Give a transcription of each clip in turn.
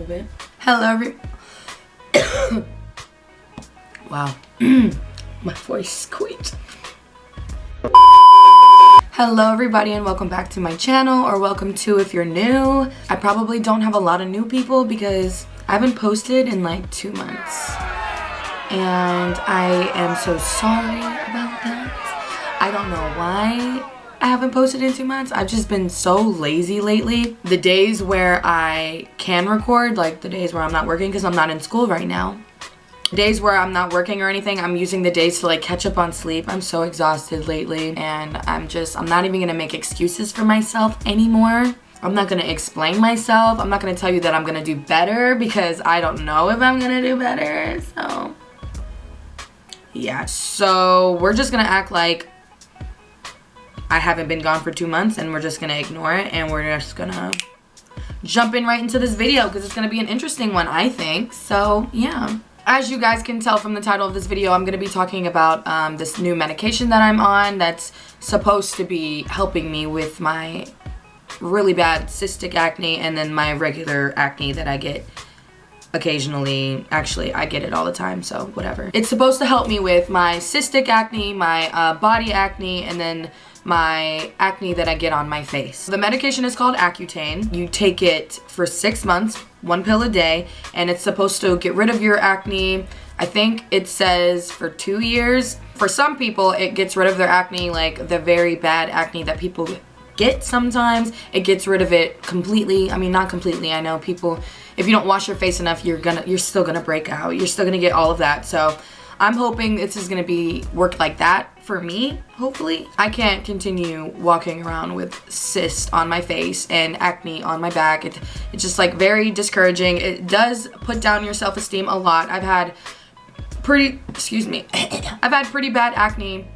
bit. Hello, wow. My voice squeaked. Hello everybody and welcome back to my channel, or welcome to if you're new. I probably don't have a lot of new people because I haven't posted in like 2 months. And I am so sorry about that. I don't know why I haven't posted in 2 months. I've just been so lazy lately. The days where I can record, like the days where I'm not working because I'm not in school right now. Days where I'm not working or anything, I'm using the days to like catch up on sleep. I'm so exhausted lately and I'm not even gonna make excuses for myself anymore. I'm not gonna explain myself. I'm not gonna tell you that I'm gonna do better because I don't know if I'm gonna do better. So yeah, so we're just gonna act like I haven't been gone for 2 months and we're just gonna ignore it and we're just gonna jump in right into this video because it's gonna be an interesting one, I think. So yeah. As you guys can tell from the title of this video, I'm going to be talking about this new medication that I'm on that's supposed to be helping me with my really bad cystic acne and then my regular acne that I get occasionally. Actually, I get it all the time, so whatever. It's supposed to help me with my cystic acne, my body acne, and then my acne that I get on my face. The medication is called ACCUTANE. You take it for 6 months, 1 pill a day, and it's supposed to get rid of your acne. I think it says for 2 years. For some people, it gets rid of their acne, like the very bad acne that people get sometimes. It gets rid of it completely. I mean, not completely. I know people, if you don't wash your face enough, you're still gonna break out. You're still gonna get all of that. So I'm hoping this is gonna work like that for me, hopefully. I can't continue walking around with cysts on my face and acne on my back. It's just like very discouraging. It does put down your self-esteem a lot. I've had pretty bad acne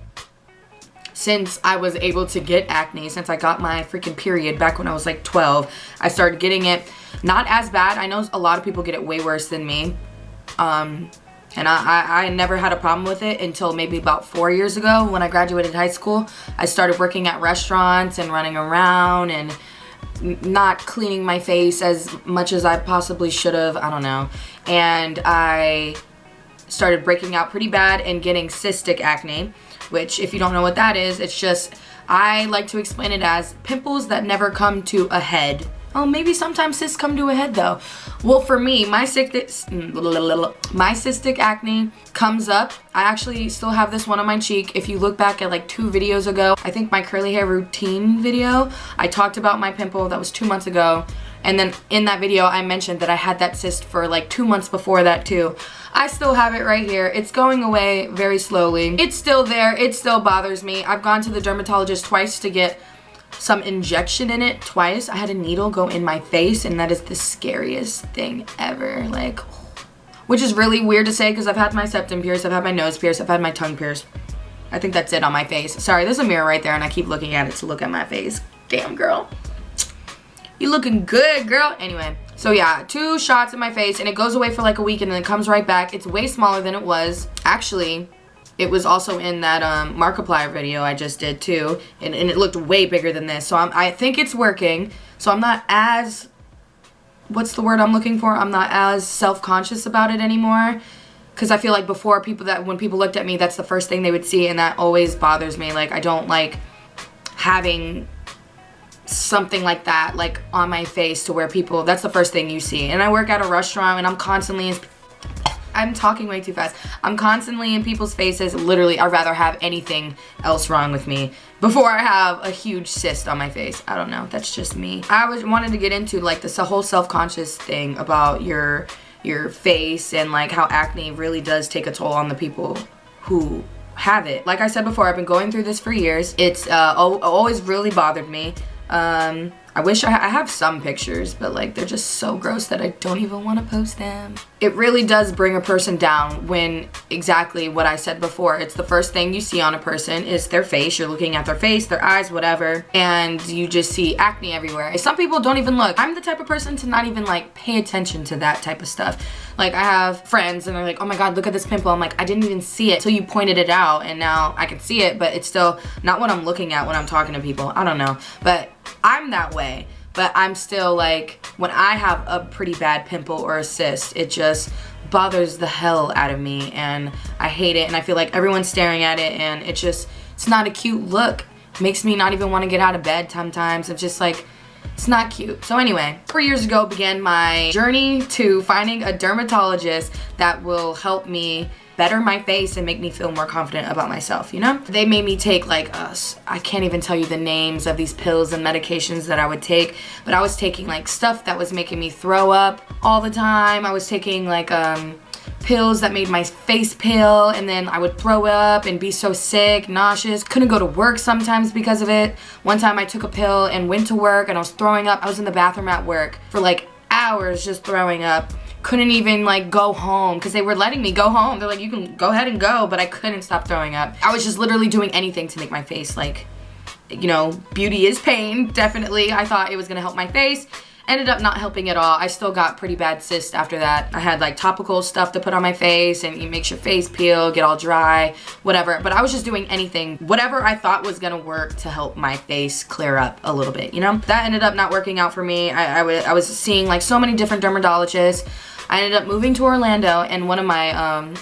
since I was able to get acne, since I got my freaking period back when I was like 12. I started getting it. Not as bad. I know a lot of people get it way worse than me. And I never had a problem with it until maybe about 4 years ago when I graduated high school. I started working at restaurants and running around and not cleaning my face as much as I possibly should have. I don't know. And I started breaking out pretty bad and getting cystic acne, which if you don't know what that is, it's just, I like to explain it as pimples that never come to a head. Oh, maybe sometimes cysts come to a head though. Well, for me, my cystic acne comes up. I actually still have this one on my cheek. If you look back at like 2 videos ago, I think my curly hair routine video, I talked about my pimple. That was 2 months ago. And then in that video, I mentioned that I had that cyst for like 2 months before that too. I still have it right here. It's going away very slowly. It's still there. It still bothers me. I've gone to the dermatologist twice to get some injection in it. Twice. I had a needle go in my face and that is the scariest thing ever. Like, which is really weird to say because I've had my septum pierced, I've had my nose pierced, I've had my tongue pierced. I think that's it on my face. Sorry, there's a mirror right there and I keep looking at it to look at my face. Damn, girl. You looking good, girl. Anyway, so yeah, 2 shots in my face and it goes away for like a week and then it comes right back. It's way smaller than it was. Actually, it was also in that Markiplier video I just did too, and it looked way bigger than this. So I think it's working. So I'm not as, what's the word I'm looking for? I'm not as self-conscious about it anymore. Because I feel like before, when people looked at me, that's the first thing they would see, and that always bothers me. Like, I don't like having something like that like on my face to where people, that's the first thing you see. And I work at a restaurant and I'm talking way too fast. I'm constantly in people's faces. Literally, I'd rather have anything else wrong with me before I have a huge cyst on my face. I don't know. That's just me. I wanted to get into like this whole self-conscious thing about your face and like how acne really does take a toll on the people who have it. Like I said before, I've been going through this for years. It's always really bothered me. I wish I have some pictures, but like they're just so gross that I don't even want to post them. It really does bring a person down when exactly what I said before. It's the first thing you see on a person is their face. You're looking at their face, their eyes, whatever, and you just see acne everywhere. Some people don't even look. I'm the type of person to not even like pay attention to that type of stuff. Like I have friends and they're like, oh my God, look at this pimple. I'm like, I didn't even see it till you pointed it out and now I can see it, but it's still not what I'm looking at when I'm talking to people. I don't know, but I'm that way. but I'm still like, when I have a pretty bad pimple or a cyst, it just bothers the hell out of me, and I hate it, and I feel like everyone's staring at it, and it's not a cute look. It makes me not even want to get out of bed sometimes. It's just like, it's not cute. So anyway, 4 years ago began my journey to finding a dermatologist that will help me better my face and make me feel more confident about myself, you know? They made me take like, I can't even tell you the names of these pills and medications that I would take, but I was taking like stuff that was making me throw up all the time. I was taking like pills that made my face pale, and then I would throw up and be so sick, nauseous. Couldn't go to work sometimes because of it. One time I took a pill and went to work and I was throwing up. I was in the bathroom at work for like hours just throwing up. Couldn't even like go home because they were letting me go home. They're like, you can go ahead and go, but I couldn't stop throwing up. I was just literally doing anything to make my face like, you know, beauty is pain, definitely. I thought it was gonna help my face. Ended up not helping at all. I still got pretty bad cysts after that. I had like topical stuff to put on my face, and it makes your face peel, get all dry, whatever. But I was just doing anything, whatever I thought was gonna work to help my face clear up a little bit, you know? That ended up not working out for me. I was seeing like so many different dermatologists. I ended up moving to Orlando, and one of my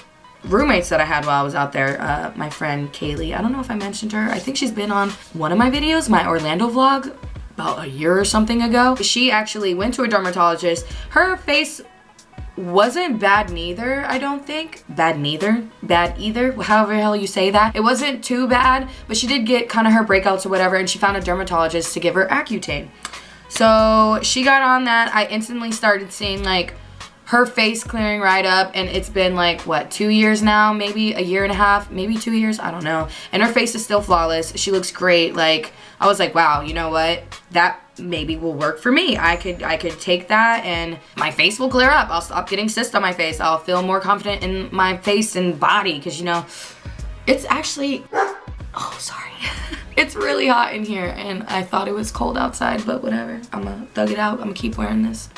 roommates that I had while I was out there, my friend Kaylee, I don't know if I mentioned her. I think she's been on one of my videos, my Orlando vlog, about a year or something ago. She actually went to a dermatologist. Her face wasn't bad neither, I don't think. Bad either, however the hell you say that. It wasn't too bad, but she did get kind of her breakouts or whatever, and she found a dermatologist to give her ACCUTANE. So she got on that. I instantly started seeing like her face clearing right up, and it's been like, what, 2 years now? Maybe a year and a half, maybe 2 years, I don't know. And her face is still flawless. She looks great. Like, I was like, wow, you know what? That maybe will work for me. I could take that and my face will clear up. I'll stop getting cysts on my face. I'll feel more confident in my face and body, because, you know, it's actually, oh, sorry. It's really hot in here, and I thought it was cold outside, but whatever. I'm gonna thug it out. I'm gonna keep wearing this.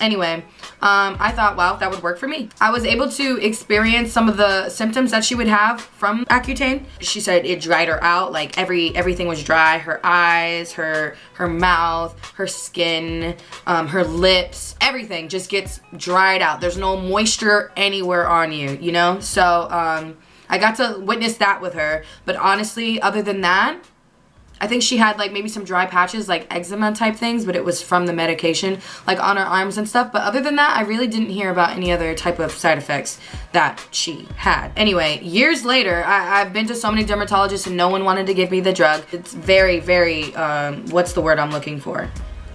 Anyway, I thought, wow, that would work for me. I was able to experience some of the symptoms that she would have from ACCUTANE. She said it dried her out, like everything was dry. Her eyes, her mouth, her skin, her lips, everything just gets dried out. There's no moisture anywhere on you, you know? So I got to witness that with her. But honestly, other than that, I think she had like maybe some dry patches, like eczema type things, but it was from the medication, like on her arms and stuff. But other than that, I really didn't hear about any other type of side effects that she had. Anyway, years later, I've been to so many dermatologists and no one wanted to give me the drug. It's very, very, what's the word I'm looking for?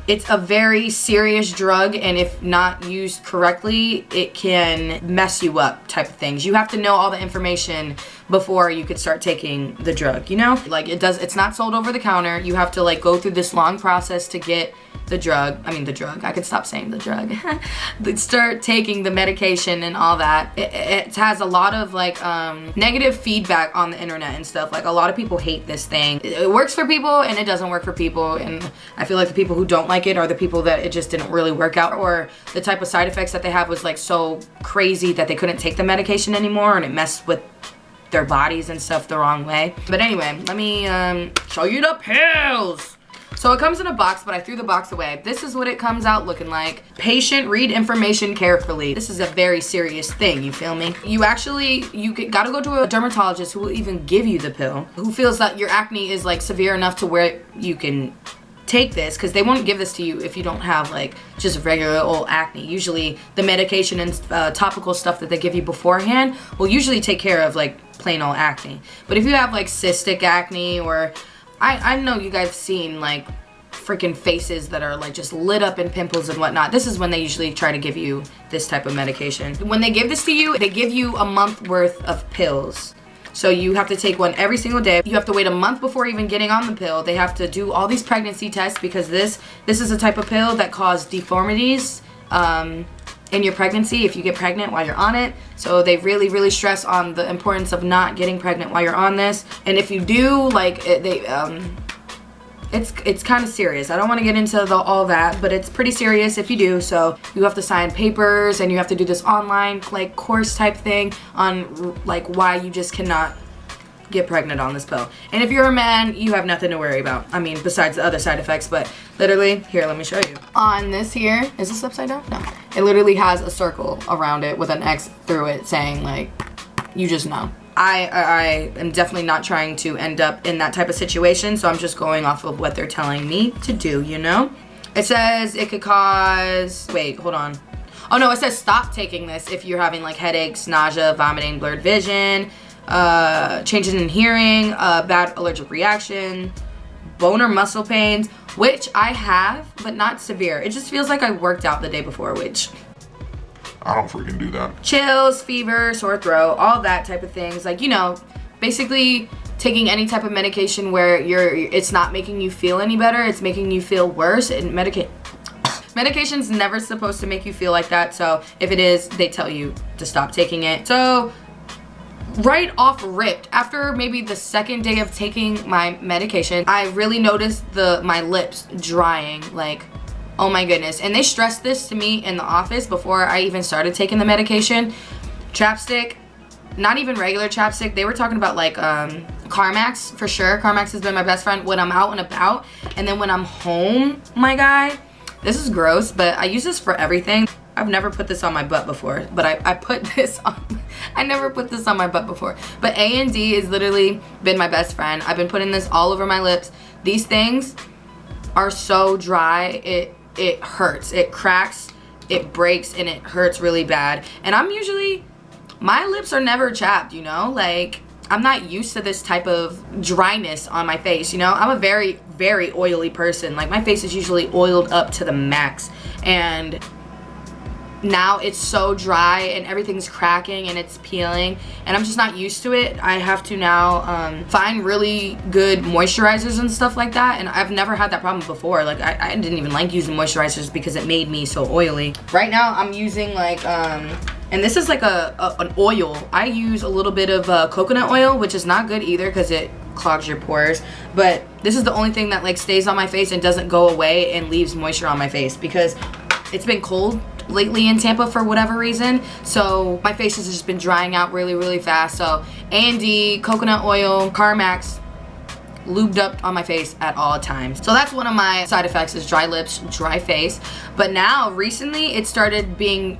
It's a very serious drug, and if not used correctly, it can mess you up type of things. You have to know all the information before you could start taking the drug, you know? Like it's not sold over the counter. You have to like go through this long process to get the drug. I mean the drug, I could stop saying the drug. Start taking the medication and all that. It has a lot of like negative feedback on the internet and stuff. Like a lot of people hate this thing. It works for people and it doesn't work for people, and I feel like the people who don't like it are the people that it just didn't really work out, or the type of side effects that they have was like so crazy that they couldn't take the medication anymore and it messed with their bodies and stuff the wrong way. But anyway, let me show you the pills. So it comes in a box, but I threw the box away. This is what it comes out looking like. Patient, read information carefully. This is a very serious thing, you feel me? You gotta go to a dermatologist who will even give you the pill, who feels that your acne is like severe enough to where you can take this, because they won't give this to you if you don't have like just regular old acne. Usually the medication and topical stuff that they give you beforehand will usually take care of like plain old acne. But if you have like cystic acne, or I know you guys have seen like freaking faces that are like just lit up in pimples and whatnot, this is when they usually try to give you this type of medication. When they give this to you, they give you a month worth of pills. So you have to take one every single day. You have to wait a month before even getting on the pill. They have to do all these pregnancy tests, because this is a type of pill that causes deformities in your pregnancy if you get pregnant while you're on it. So they really, really stress on the importance of not getting pregnant while you're on this. And if you do, like, it's kind of serious. I don't want to get into all that, but it's pretty serious if you do. So you have to sign papers, and you have to do this online like course type thing on like why you just cannot get pregnant on this pill. And if you're a man, you have nothing to worry about. I mean, besides the other side effects, but literally, here, let me show you. On this here, is this upside down? No. It literally has a circle around it with an X through it saying, like, you just know. I am definitely not trying to end up in that type of situation, so I'm just going off of what they're telling me to do, you know? It says it could cause, wait, hold on. Oh no, it says stop taking this if you're having like headaches, nausea, vomiting, blurred vision, changes in hearing, bad allergic reaction, bone or muscle pains, which I have, but not severe. It just feels like I worked out the day before, which I don't freaking do that. Chills, fever, sore throat, all that type of things. Like, you know, basically taking any type of medication where it's not making you feel any better, it's making you feel worse. And medication's never supposed to make you feel like that, so if it is, they tell you to stop taking it. So right off ripped, after maybe the second day of taking my medication, I really noticed my lips drying, like, oh my goodness. And they stressed this to me in the office before I even started taking the medication. Chapstick, not even regular chapstick, they were talking about like Carmax for sure. Carmax has been my best friend when I'm out and about, and then when I'm home, my guy, this is gross, but I use this for everything. I've never put this on my butt before, but I put this on, I never put this on my butt before. But A&D has literally been my best friend. I've been putting this all over my lips. These things are so dry, it hurts, it cracks, it breaks, and it hurts really bad. And I'm usually, my lips are never chapped, you know? Like, I'm not used to this type of dryness on my face, you know? I'm a very, very oily person. Like, my face is usually oiled up to the max. And now it's so dry and everything's cracking and it's peeling, and I'm just not used to it. I have to now find really good moisturizers and stuff like that, and I've never had that problem before. Like, I didn't even like using moisturizers because it made me so oily. Right now I'm using like and this is like an oil. I use a little bit of coconut oil, which is not good either because it clogs your pores, but this is the only thing that like stays on my face and doesn't go away and leaves moisture on my face because it's been cold lately in Tampa for whatever reason, so my face has just been drying out really, really fast. So A&D, coconut oil, Carmax, lubed up on my face at all times. So that's one of my side effects, is dry lips, dry face. But now recently it started being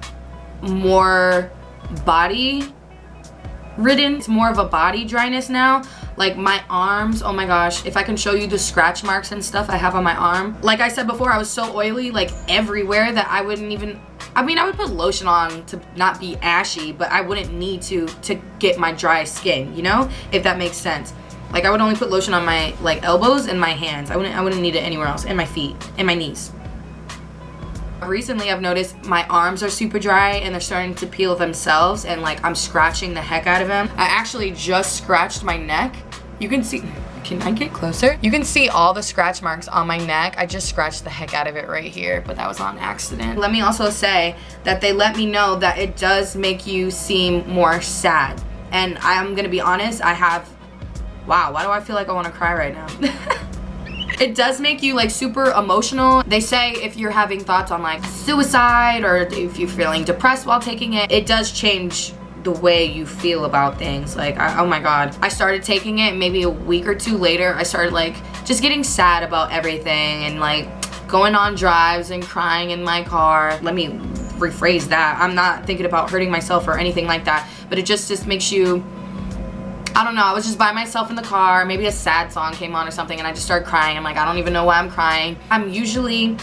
more body ridden. It's more of a body dryness now. Like my arms, oh my gosh, if I can show you the scratch marks and stuff I have on my arm. Like I said before, I was so oily like everywhere that I wouldn't even, I mean, I would put lotion on to not be ashy, but I wouldn't need to get my dry skin, you know, if that makes sense. Like I would only put lotion on my like elbows and my hands. I wouldn't need it anywhere else, and my feet and my knees. Recently I've noticed my arms are super dry and they're starting to peel themselves, and like I'm scratching the heck out of them. I actually just scratched my neck. You can see, can I get closer? You can see all the scratch marks on my neck. I just scratched the heck out of it right here, but that was on accident. Let me also say that they let me know that it does make you seem more sad. And I'm gonna be honest, wow, why do I feel like I wanna cry right now? It does make you like super emotional. They say if you're having thoughts on like suicide or if you're feeling depressed while taking it, it does change the way you feel about things. Like, oh my God. I started taking it, maybe a week or two later, I started like just getting sad about everything and like going on drives and crying in my car. Let me rephrase that. I'm not thinking about hurting myself or anything like that, but it just makes you, I don't know, I was just by myself in the car, maybe a sad song came on or something, and I just started crying. I'm like, I don't even know why I'm crying. I'm usually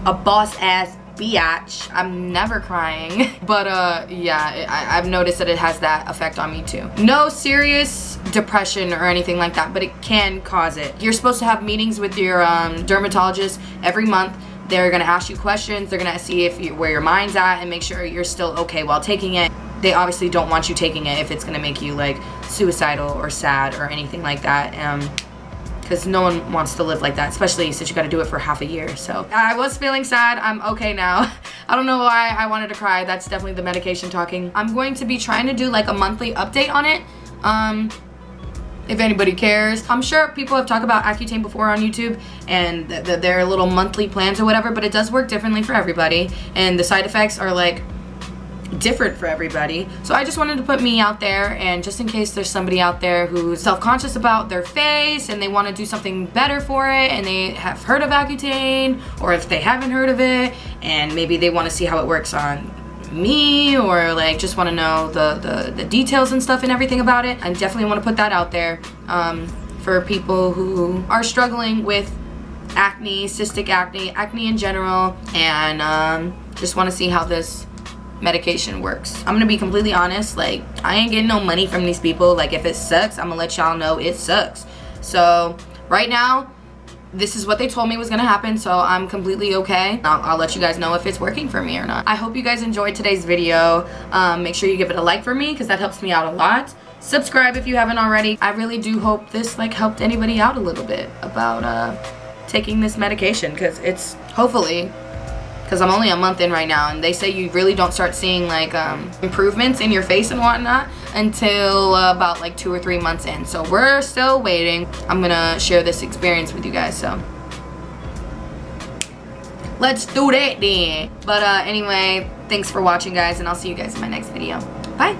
a boss-ass biatch. I'm never crying. But yeah, I've noticed that it has that effect on me too. No serious depression or anything like that, but it can cause it. You're supposed to have meetings with your dermatologist every month. They're gonna ask you questions, they're gonna see where your mind's at and make sure you're still okay while taking it. They obviously don't want you taking it if it's gonna make you like suicidal or sad or anything like that, because no one wants to live like that, especially since you gotta do it for half a year. So I was feeling sad, I'm okay now. I don't know why I wanted to cry, that's definitely the medication talking. I'm going to be trying to do like a monthly update on it, if anybody cares. I'm sure people have talked about Accutane before on YouTube and their little monthly plans or whatever, but it does work differently for everybody, and the side effects are like different for everybody. So I just wanted to put me out there, and just in case there's somebody out there who's self-conscious about their face and they want to do something better for it, and they have heard of Accutane, or if they haven't heard of it and maybe they want to see how it works on me, or like just want to know the details and stuff and everything about it, I definitely want to put that out there for people who are struggling with acne, cystic acne, acne in general, and just want to see how this medication works. I'm gonna be completely honest, like, I ain't getting no money from these people. Like, if it sucks, I'm gonna let y'all know it sucks. So right now, this is what they told me was gonna happen, so I'm completely okay. I'll let you guys know if it's working for me or not. I hope you guys enjoyed today's video. Make sure you give it a like for me, because that helps me out a lot. Subscribe if you haven't already. I really do hope this like helped anybody out a little bit about taking this medication, because it's hopefully, because I'm only a month in right now, and they say you really don't start seeing like improvements in your face and whatnot until about like 2 or 3 months in. So we're still waiting. I'm gonna share this experience with you guys, so let's do that then. But anyway, thanks for watching, guys, and I'll see you guys in my next video. Bye.